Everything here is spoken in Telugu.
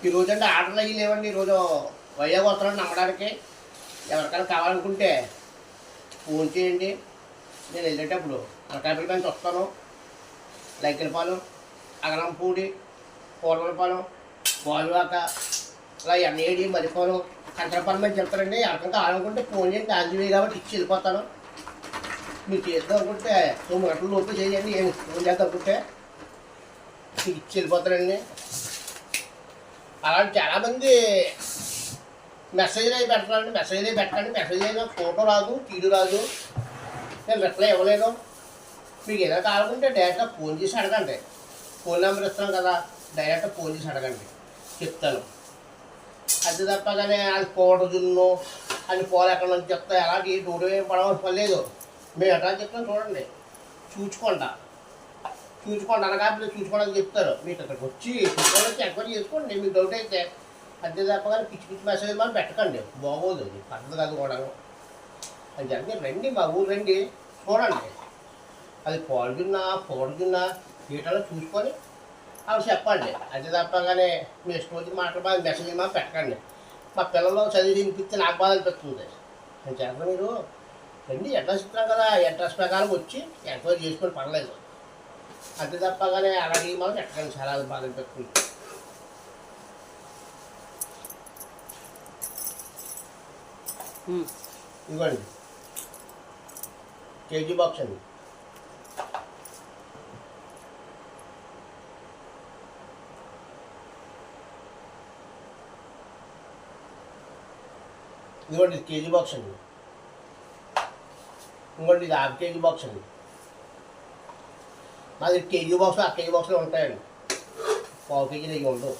ఈరోజు అంటే ఆర్డర్లు అయ్యి లేవండి. ఈరోజు వైజాగ్ వస్తున్నాను నమ్మడానికి. ఎవరికైనా కావాలనుకుంటే ఫోన్ చేయండి. నేను వెళ్ళేటప్పుడు అనకాపల్లి నుంచి వస్తాను. లైకిలపాలెం, అగరంపూడి, పూర్వలపాలెం, గోల్వాక, ఇలా ఎన్ఏడి, మరిపాలెం, కంకరపాలెం నుంచి వెళ్తారండి. ఎవరికైనా కావాలనుకుంటే ఫోన్ చేయండి. ఆంజనేయ కాబట్టి ఇచ్చి వెళ్ళిపోతాను. మీరు చేద్దాం అనుకుంటే 9 గంటల లోపు చేయండి. ఏమి ఫోన్ చేద్దాం అనుకుంటే మీకు ఇచ్చి వెళ్ళిపోతారండి. అలాంటి చాలామంది మెసేజ్లు అవి పెట్టాలండి. మెసేజ్ అయినా ఫోటో రాదు, తీడు రాదు. నేను రిప్లై ఇవ్వలేను. మీకు ఏదైనా కావాలంటే డైరెక్ట్గా ఫోన్ చేసి అడగండి. ఫోన్ నెంబర్ ఇస్తాను కదా, డైరెక్ట్గా ఫోన్ చేసి అడగండి, చెప్తాను. అది తప్పగానే అది పౌడర్ జున్ను అని పోలు ఎక్కడ నుంచి చెప్తా ఎలాంటి డోడు ఏం పడవలసిన పని లేదు. మేము ఎట్లా చెప్తాం చూడండి. చూచుకోండి అనకాపల్లి చూసుకోవడానికి చెప్తారు. మీకు అక్కడికి వచ్చి చూసుకోవడానికి ఎంక్వైరీ చేసుకోండి మీకు డౌట్ అయితే. అంతే తప్పగానే పిచ్చి పిచ్చి మెసేజ్ మనం పెట్టకండి, బాగోదు. అది పద్ధతి కాదు కూడా. అది జరిగి రండి, మా ఊరు రండి, చూడండి. అది పాల్గొన్నా పౌడర్జున్నా వీటిలో చూసుకొని అవి చెప్పండి. అంతే తప్పగానే మీ ఇష్టం వచ్చి మాట్లాడాలి మెసేజ్ మాకు పెట్టకండి. మా పిల్లలు చదివి వినిపిస్తే నాకు బాధ అనిపిస్తుంది. నేను చేస్తాను. మీరు రండి, అడ్రస్ ఇస్తున్నాం కదా, అడ్రస్ ప్రకారం వచ్చి ఎంక్వైరీ చేసుకొని పర్లేదు. అంతే తప్పగానే అలాగే మనం పెట్టకండి, చాలా బాధ అనిపిస్తుంది. ఇవ్వండి కేజీ బాక్స్ అండి. ఇదిగోండి ఇది కేజీ బాక్స్ అండి. ఇంకోండి ఇది ½ కేజీ బాక్స్ అండి. మాది కేజీ బాక్స్, ½ కేజీ బాక్స్లో ఉంటాయండి. ½ కేజీ నెయ్యి ఉండవు.